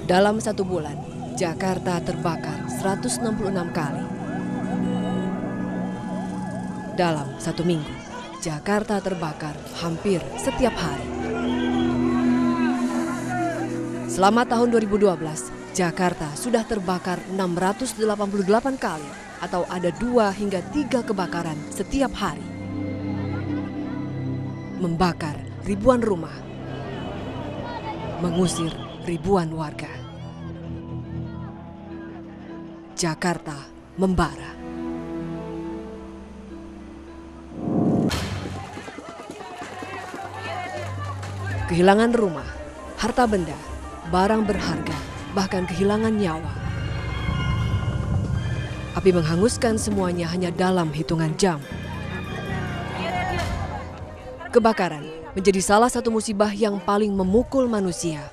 Dalam satu bulan, Jakarta terbakar 166 kali. Dalam satu minggu, Jakarta terbakar hampir setiap hari. Selama tahun 2012, Jakarta sudah terbakar 688 kali atau ada 2 hingga 3 kebakaran setiap hari. Membakar ribuan rumah, mengusir ribuan warga. Jakarta membara. Kehilangan rumah, harta benda, barang berharga, bahkan kehilangan nyawa. Api menghanguskan semuanya hanya dalam hitungan jam. Kebakaran menjadi salah satu musibah yang paling memukul manusia,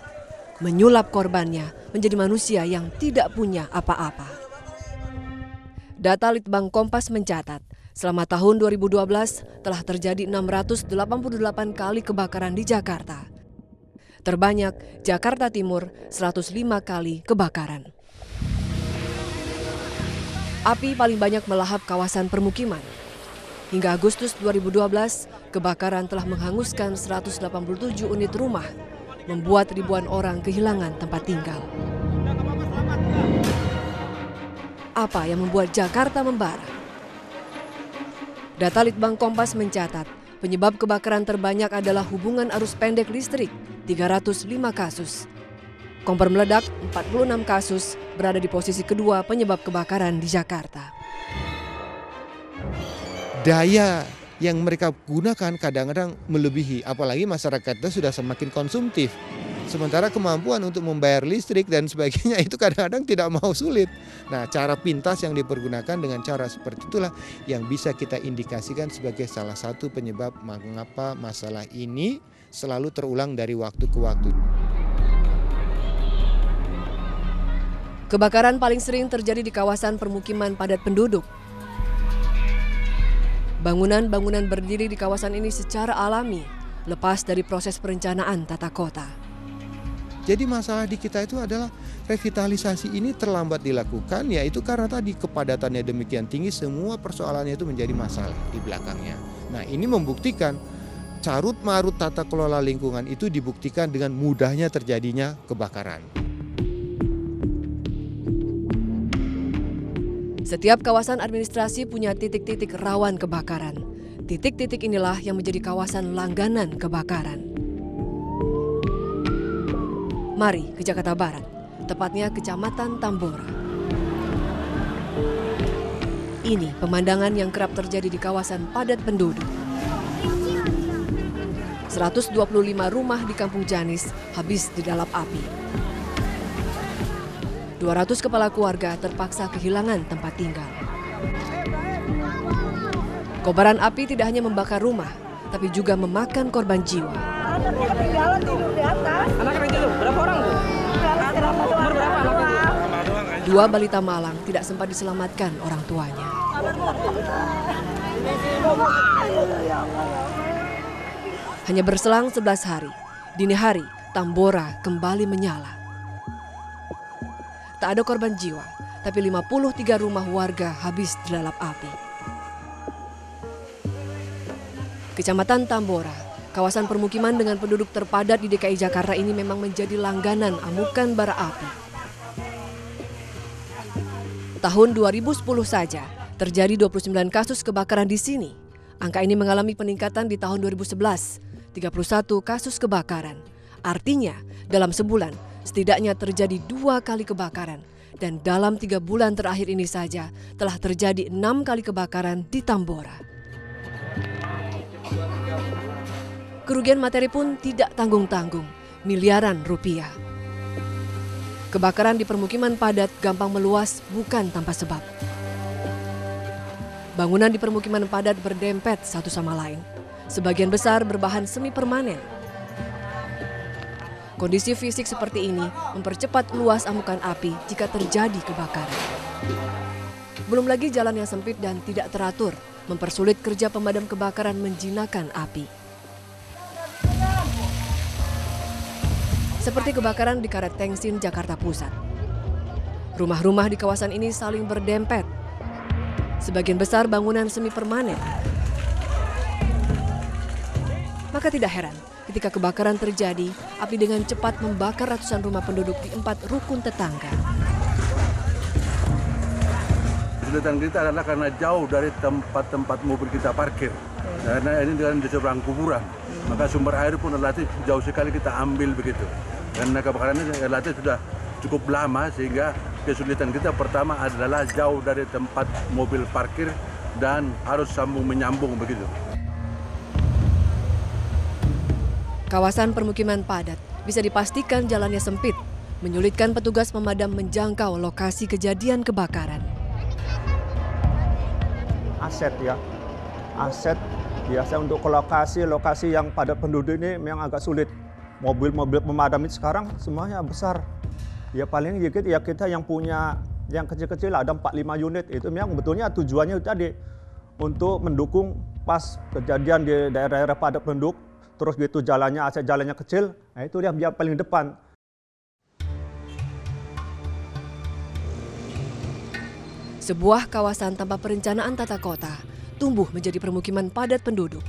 menyulap korbannya menjadi manusia yang tidak punya apa-apa. Data Litbang Kompas mencatat, selama tahun 2012 telah terjadi 688 kali kebakaran di Jakarta. Terbanyak Jakarta Timur 105 kali kebakaran. Api paling banyak melahap kawasan permukiman. Hingga Agustus 2012, kebakaran telah menghanguskan 187 unit rumah, membuat ribuan orang kehilangan tempat tinggal. Apa yang membuat Jakarta membara? Data Litbang Kompas mencatat, penyebab kebakaran terbanyak adalah hubungan arus pendek listrik, 305 kasus. Kompor meledak, 46 kasus, berada di posisi kedua penyebab kebakaran di Jakarta. Daya yang mereka gunakan kadang-kadang melebihi, apalagi masyarakat kita sudah semakin konsumtif. Sementara kemampuan untuk membayar listrik dan sebagainya itu kadang-kadang tidak mau sulit. Nah, cara pintas yang dipergunakan dengan cara seperti itulah yang bisa kita indikasikan sebagai salah satu penyebab mengapa masalah ini selalu terulang dari waktu ke waktu. Kebakaran paling sering terjadi di kawasan permukiman padat penduduk. Bangunan-bangunan berdiri di kawasan ini secara alami, lepas dari proses perencanaan tata kota. Jadi masalah di kita itu adalah revitalisasi ini terlambat dilakukan, yaitu karena tadi kepadatannya demikian tinggi, semua persoalannya itu menjadi masalah di belakangnya. Nah, ini membuktikan carut marut tata kelola lingkungan itu dibuktikan dengan mudahnya terjadinya kebakaran. Setiap kawasan administrasi punya titik-titik rawan kebakaran. Titik-titik inilah yang menjadi kawasan langganan kebakaran. Mari ke Jakarta Barat, tepatnya Kecamatan Tambora. Ini pemandangan yang kerap terjadi di kawasan padat penduduk. 125 rumah di Kampung Janis habis dilalap api. 200 kepala keluarga terpaksa kehilangan tempat tinggal. Kobaran api tidak hanya membakar rumah, tapi juga memakan korban jiwa. Ketinggalan tidur di atas. Anak kecil berapa orang tuh? Umur berapa anaknya? 2 balita malang tidak sempat diselamatkan orang tuanya. Hanya berselang 11 hari, dini hari Tambora kembali menyala. Tak ada korban jiwa, tapi 53 rumah warga habis dilalap api. Kecamatan Tambora, kawasan permukiman dengan penduduk terpadat di DKI Jakarta ini memang menjadi langganan amukan bara api. Tahun 2010 saja terjadi 29 kasus kebakaran di sini. Angka ini mengalami peningkatan di tahun 2011, 31 kasus kebakaran. Artinya dalam sebulan setidaknya terjadi 2 kali kebakaran. Dan dalam 3 bulan terakhir ini saja telah terjadi 6 kali kebakaran di Tambora. Kerugian materi pun tidak tanggung-tanggung, miliaran rupiah. Kebakaran di permukiman padat gampang meluas bukan tanpa sebab. Bangunan di permukiman padat berdempet satu sama lain. Sebagian besar berbahan semi permanen. Kondisi fisik seperti ini mempercepat luas amukan api jika terjadi kebakaran. Belum lagi jalan yang sempit dan tidak teratur, mempersulit kerja pemadam kebakaran menjinakkan api. Seperti kebakaran di Karet Tengsin, Jakarta Pusat. Rumah-rumah di kawasan ini saling berdempet. Sebagian besar bangunan semi permanen. Maka tidak heran ketika kebakaran terjadi, api dengan cepat membakar ratusan rumah penduduk di 4 rukun tetangga. Kesulitan kita adalah karena jauh dari tempat-tempat mobil kita parkir. Karena ini di seberang kuburan, maka sumber air pun relatif jauh sekali kita ambil begitu. Karena kebakaran ini relatif sudah cukup lama sehingga kesulitan kita pertama adalah jauh dari tempat mobil parkir dan harus sambung menyambung begitu. Kawasan permukiman padat bisa dipastikan jalannya sempit, menyulitkan petugas pemadam menjangkau lokasi kejadian kebakaran. Aset ya, aset biasa untuk ke lokasi yang padat penduduk ini memang agak sulit. Mobil-mobil pemadam itu sekarang semuanya besar. Ya paling dikit ya kita yang punya yang kecil-kecil ada 4-5 unit, itu memang betulnya tujuannya itu tadi untuk mendukung pas kejadian di daerah-daerah padat penduduk. Terus gitu jalannya, aset jalannya kecil, nah itu dia paling depan. Sebuah kawasan tanpa perencanaan tata kota tumbuh menjadi permukiman padat penduduk.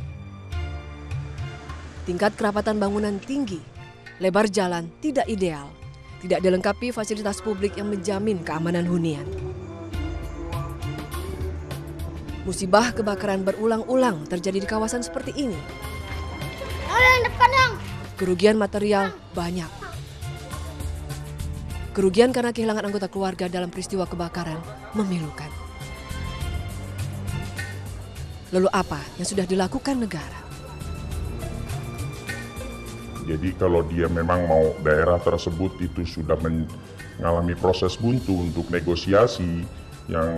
Tingkat kerapatan bangunan tinggi, lebar jalan tidak ideal, tidak dilengkapi fasilitas publik yang menjamin keamanan hunian. Musibah kebakaran berulang-ulang terjadi di kawasan seperti ini. Kerugian material banyak. Kerugian karena kehilangan anggota keluarga dalam peristiwa kebakaran memilukan. Lalu apa yang sudah dilakukan negara? Jadi kalau dia memang mau daerah tersebut itu sudah mengalami proses buntu untuk negosiasi, yang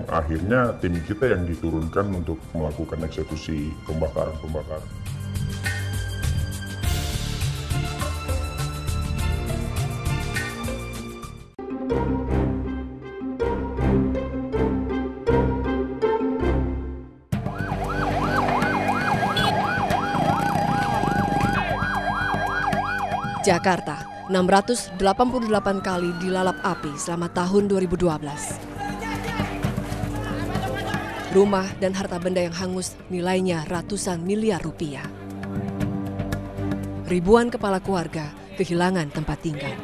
akhirnya tim kita yang diturunkan untuk melakukan eksekusi pembakaran. Jakarta, 688 kali dilalap api selama tahun 2012. Rumah dan harta benda yang hangus nilainya ratusan miliar rupiah. Ribuan kepala keluarga kehilangan tempat tinggal.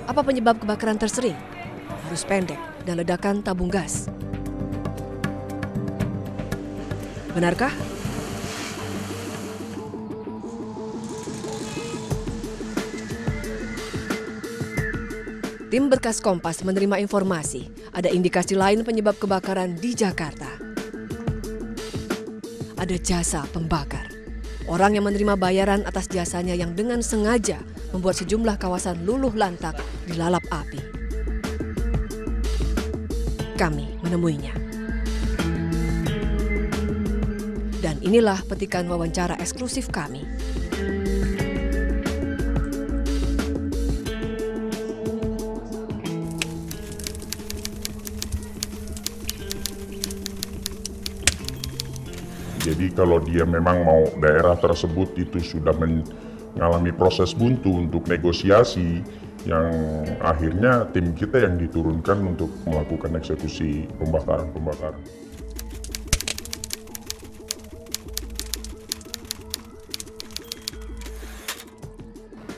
Apa penyebab kebakaran tersering? Arus pendek dan ledakan tabung gas. Benarkah? Tim Berkas Kompas menerima informasi ada indikasi lain penyebab kebakaran di Jakarta. Ada jasa pembakar. Orang yang menerima bayaran atas jasanya yang dengan sengaja membuat sejumlah kawasan luluh lantak dilalap api. Kami menemuinya. Dan inilah petikan wawancara eksklusif kami. Jadi kalau dia memang mau daerah tersebut itu sudah mengalami proses buntu untuk negosiasi, yang akhirnya tim kita yang diturunkan untuk melakukan eksekusi pembakaran.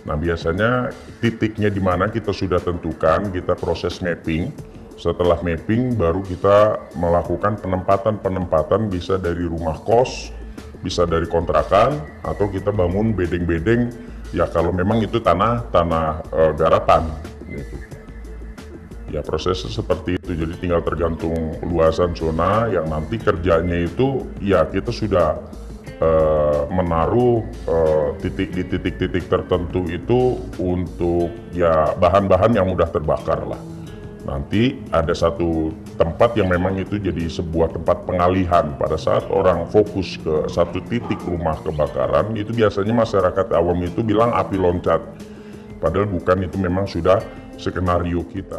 Nah biasanya titiknya di mana kita sudah tentukan, kita proses mapping. Setelah mapping baru kita melakukan penempatan bisa dari rumah kos, bisa dari kontrakan, atau kita bangun bedeng-bedeng ya kalau memang itu tanah garapan gitu. Ya prosesnya seperti itu, jadi tinggal tergantung luasan zona yang nanti kerjanya itu ya kita sudah menaruh di titik-titik tertentu itu untuk ya bahan-bahan yang mudah terbakar lah. Nanti ada satu tempat yang memang itu jadi sebuah tempat pengalihan. Pada saat orang fokus ke satu titik rumah kebakaran, itu biasanya masyarakat awam itu bilang api loncat. Padahal bukan, itu memang sudah skenario kita.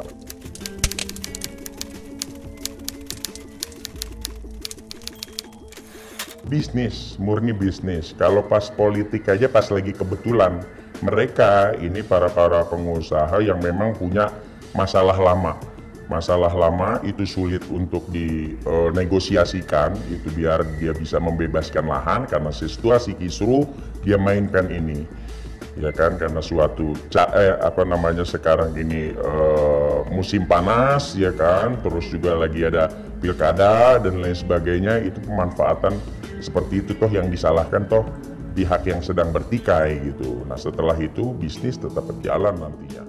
Bisnis, murni bisnis. Kalau pas politik aja pas lagi kebetulan. Mereka ini para pengusaha yang memang punya masalah lama. Masalah lama itu sulit untuk dinegosiasikan, itu biar dia bisa membebaskan lahan karena situasi kisruh dia mainkan ini. Ya kan, karena suatu sekarang ini musim panas ya kan, terus juga lagi ada pilkada dan lain sebagainya, itu pemanfaatan seperti itu toh yang disalahkan toh pihak yang sedang bertikai gitu. Nah setelah itu bisnis tetap berjalan nantinya.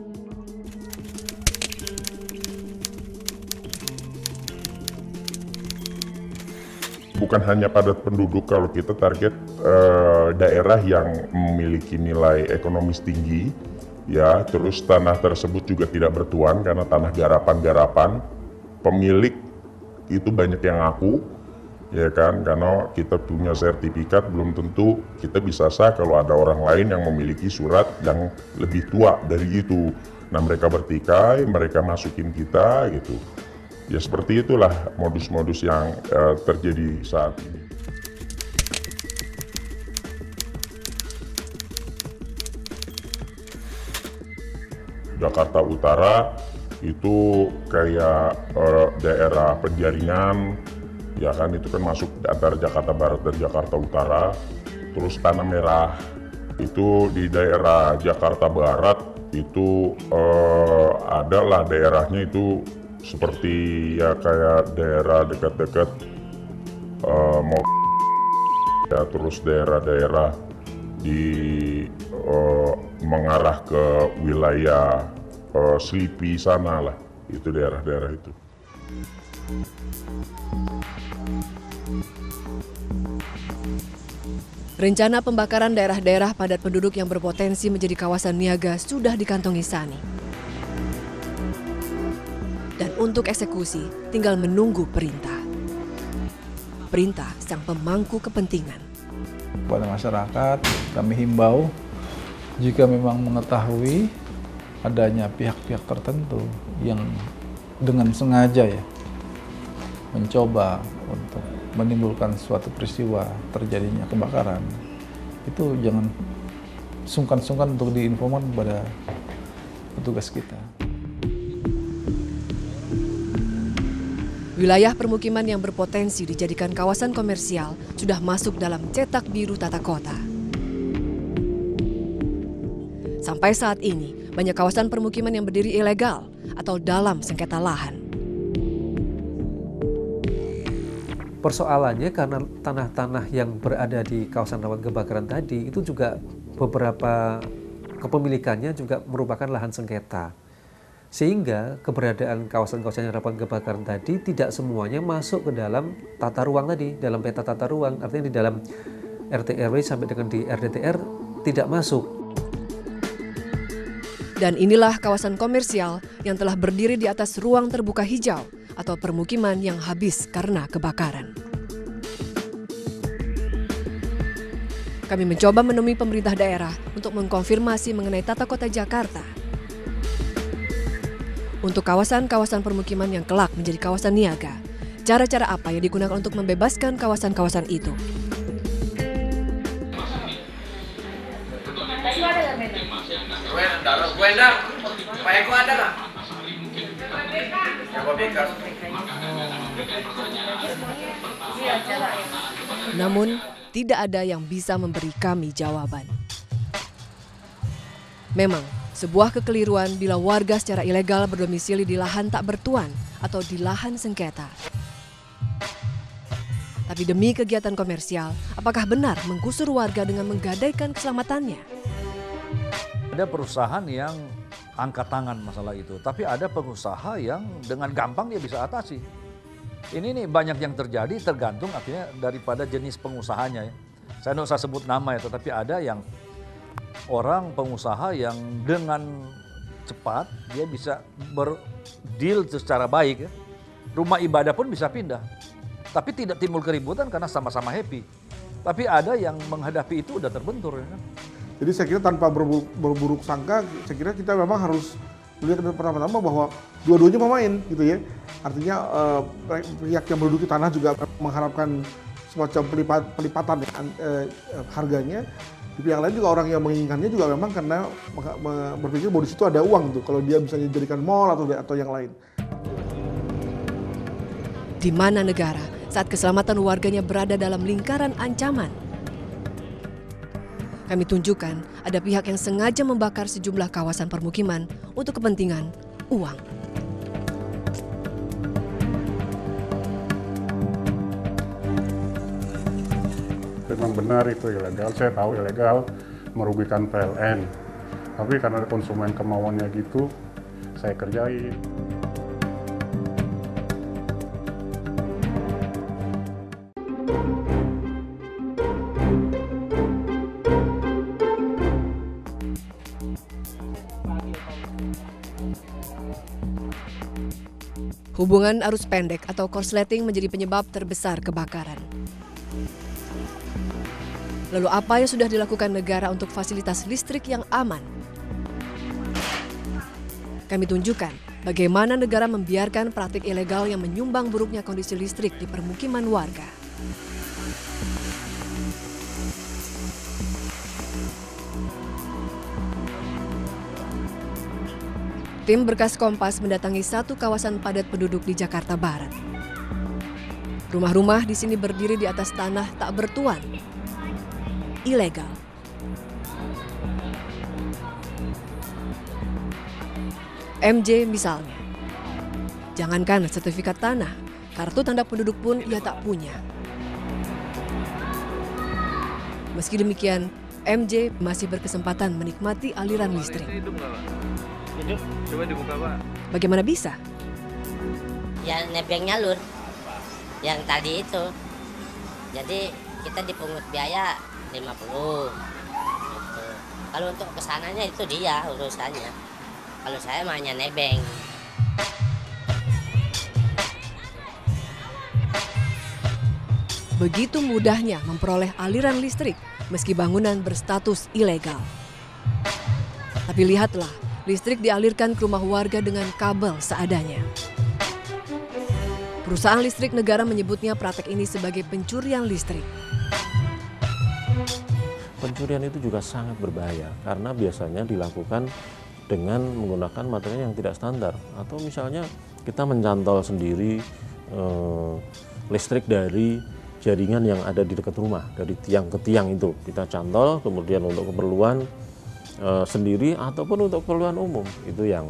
Bukan hanya padat penduduk, kalau kita target daerah yang memiliki nilai ekonomis tinggi, ya, terus tanah tersebut juga tidak bertuan karena tanah garapan-garapan, pemilik itu banyak yang ngaku, ya kan, karena kita punya sertifikat belum tentu kita bisa sah kalau ada orang lain yang memiliki surat yang lebih tua dari itu. Nah mereka bertikai, mereka masukin kita gitu. Ya seperti itulah modus-modus yang terjadi saat ini. Jakarta Utara itu kayak daerah penjaringan, ya kan, itu kan masuk antara Jakarta Barat dan Jakarta Utara. Terus Tanah Merah itu di daerah Jakarta Barat itu adalah daerahnya itu seperti ya kayak daerah dekat-dekat ya, terus daerah-daerah di mengarah ke wilayah Selipi sana lah, itu daerah-daerah itu. Rencana pembakaran daerah-daerah padat penduduk yang berpotensi menjadi kawasan niaga sudah dikantongi Sani. Dan untuk eksekusi tinggal menunggu perintah. Perintah sang pemangku kepentingan. Kepada masyarakat kami himbau jika memang mengetahui adanya pihak-pihak tertentu yang dengan sengaja ya mencoba untuk menimbulkan suatu peristiwa terjadinya kebakaran, itu jangan sungkan-sungkan untuk diinfokan kepada petugas kita. Wilayah permukiman yang berpotensi dijadikan kawasan komersial sudah masuk dalam cetak biru tata kota. Sampai saat ini, banyak kawasan permukiman yang berdiri ilegal atau dalam sengketa lahan. Persoalannya karena tanah-tanah yang berada di kawasan rawan kebakaran tadi itu juga beberapa kepemilikannya juga merupakan lahan sengketa. Sehingga keberadaan kawasan-kawasan yang rawan kebakaran tadi tidak semuanya masuk ke dalam tata ruang tadi, dalam peta tata ruang, artinya di dalam RT RW sampai dengan di RDTR tidak masuk. Dan inilah kawasan komersial yang telah berdiri di atas ruang terbuka hijau atau permukiman yang habis karena kebakaran. Kami mencoba menemui pemerintah daerah untuk mengkonfirmasi mengenai tata kota Jakarta. Untuk kawasan-kawasan permukiman yang kelak menjadi kawasan niaga, cara-cara apa yang digunakan untuk membebaskan kawasan-kawasan itu? Namun, tidak ada yang bisa memberi kami jawaban. Memang, sebuah kekeliruan bila warga secara ilegal berdomisili di lahan tak bertuan atau di lahan sengketa. Tapi demi kegiatan komersial, apakah benar menggusur warga dengan menggadaikan keselamatannya? Ada perusahaan yang angkat tangan masalah itu, tapi ada pengusaha yang dengan gampang dia bisa atasi. Ini nih banyak yang terjadi tergantung akhirnya daripada jenis pengusahanya ya. Saya tidak usah sebut nama ya, tetapi ada yang orang pengusaha yang dengan cepat, dia bisa berdeal secara baik ya. Rumah ibadah pun bisa pindah. Tapi tidak timbul keributan karena sama-sama happy. Tapi ada yang menghadapi itu udah terbentur ya kan. Jadi saya kira tanpa berburuk sangka, saya kira kita memang harus melihat pertama-tama bahwa dua-duanya pemain gitu ya. Artinya pihak yang menduduki tanah juga mengharapkan semacam pelipatan harganya. Di pihak lain juga orang yang menginginkannya juga memang karena berpikir bahwa di situ ada uang tuh. Kalau dia bisa dijadikan mall atau yang lain. Di mana negara saat keselamatan warganya berada dalam lingkaran ancaman? Kami tunjukkan ada pihak yang sengaja membakar sejumlah kawasan permukiman untuk kepentingan uang. Memang benar itu ilegal, saya tahu ilegal, merugikan PLN. Tapi karena konsumen kemauannya gitu, saya kerjain. Hubungan arus pendek atau korsleting menjadi penyebab terbesar kebakaran. Lalu apa yang sudah dilakukan negara untuk fasilitas listrik yang aman? Kami tunjukkan bagaimana negara membiarkan praktik ilegal yang menyumbang buruknya kondisi listrik di permukiman warga. Tim Berkas Kompas mendatangi satu kawasan padat penduduk di Jakarta Barat. Rumah-rumah di sini berdiri di atas tanah tak bertuan. Ilegal. MJ misalnya. Jangankan sertifikat tanah, kartu tanda penduduk pun ia tak punya. Meski demikian, MJ masih berkesempatan menikmati aliran listrik. Hidup, coba dibuka Pak. Bagaimana bisa? Ya nebeng nyalur, yang tadi itu. Jadi kita dipungut biaya 50. Gitu. Kalau untuk kesananya itu dia urusannya. Kalau saya mah hanya nebeng. Begitu mudahnya memperoleh aliran listrik meski bangunan berstatus ilegal. Tapi lihatlah, listrik dialirkan ke rumah warga dengan kabel seadanya. Perusahaan listrik negara menyebutnya praktek ini sebagai pencurian listrik. Pencurian itu juga sangat berbahaya karena biasanya dilakukan dengan menggunakan material yang tidak standar. Atau misalnya kita mencantol sendiri listrik dari jaringan yang ada di dekat rumah, dari tiang ke tiang itu. Kita cantol, kemudian untuk keperluan sendiri ataupun untuk keperluan umum. Itu yang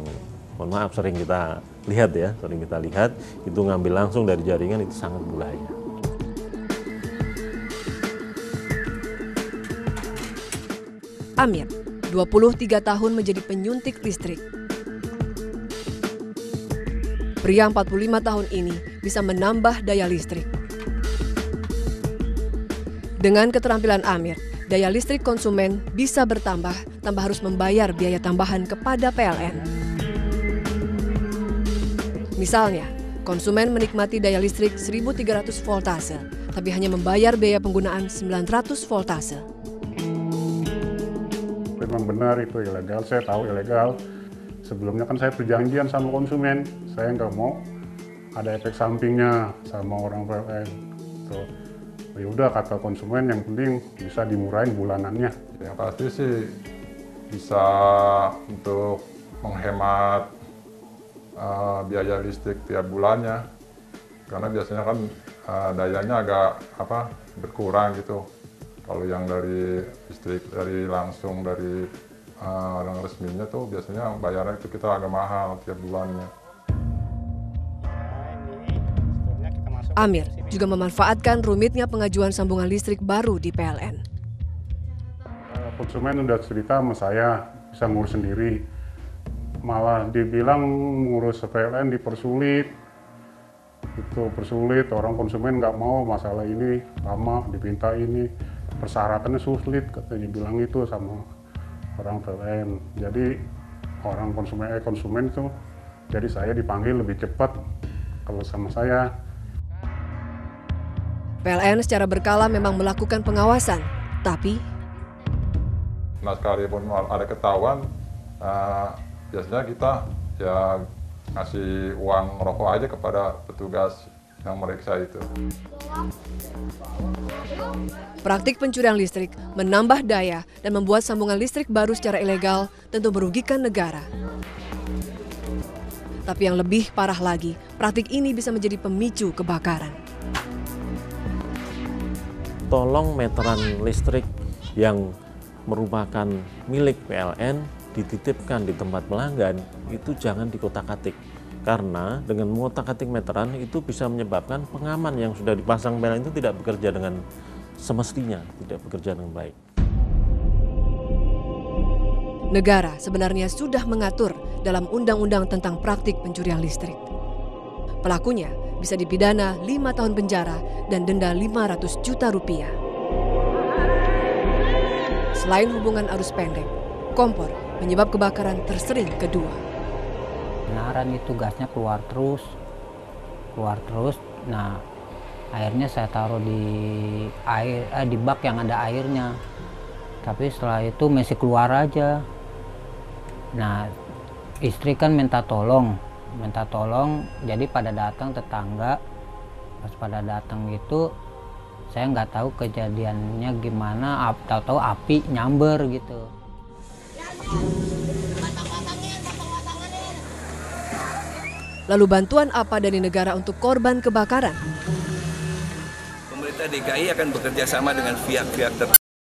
mohon maaf sering kita lihat ya, itu ngambil langsung dari jaringan, itu sangat berbahaya. Amir, 23 tahun menjadi penyuntik listrik. Pria 45 tahun ini bisa menambah daya listrik. Dengan keterampilan Amir, daya listrik konsumen bisa bertambah tanpa harus membayar biaya tambahan kepada PLN. Misalnya, konsumen menikmati daya listrik 1.300 voltase, tapi hanya membayar biaya penggunaan 900 voltase. Memang benar itu ilegal, saya tahu ilegal. Sebelumnya kan saya perjanjian sama konsumen, saya nggak mau ada efek sampingnya sama orang PLN. Tuh. Ya udah kata konsumen yang penting bisa dimurahin bulanannya. Yang pasti sih bisa untuk menghemat biaya listrik tiap bulannya, karena biasanya kan dayanya agak berkurang gitu. Kalau yang dari listrik langsung dari orang resminya tuh biasanya bayarnya itu kita agak mahal tiap bulannya. Amir juga memanfaatkan rumitnya pengajuan sambungan listrik baru di PLN. Konsumen udah cerita sama saya bisa ngurus sendiri, malah dibilang ngurus PLN dipersulit. Itu persulit, orang konsumen nggak mau, masalah ini lama, dipinta ini, persyaratannya sulit, katanya bilang itu sama orang PLN. Jadi orang konsumen itu, jadi saya dipanggil lebih cepat kalau sama saya. PLN secara berkala memang melakukan pengawasan, tapi nah sekalipun ada ketahuan, biasanya kita ya ngasih uang rokok aja kepada petugas yang meriksa itu. Praktik pencurian listrik menambah daya dan membuat sambungan listrik baru secara ilegal tentu merugikan negara. Tapi yang lebih parah lagi, praktik ini bisa menjadi pemicu kebakaran. Tolong meteran listrik yang merupakan milik PLN dititipkan di tempat pelanggan itu jangan dikotak-atik, karena dengan mengotak-atik meteran itu bisa menyebabkan pengaman yang sudah dipasang PLN itu tidak bekerja dengan semestinya, tidak bekerja dengan baik. Negara sebenarnya sudah mengatur dalam undang-undang tentang praktik pencurian listrik. Pelakunya bisa dipidana 5 tahun penjara dan denda 500 juta rupiah. Selain hubungan arus pendek, kompor menyebab kebakaran tersering kedua. Benaran itu gasnya keluar terus. Nah, airnya saya taruh di bak yang ada airnya. Tapi setelah itu masih keluar aja. Nah, istri kan minta tolong. Jadi pada datang tetangga, pas pada datang itu saya nggak tahu kejadiannya gimana, tahu-tahu api nyamber gitu. Lalu bantuan apa dari negara untuk korban kebakaran? Pemerintah DKI akan bekerja sama dengan pihak-pihak terkait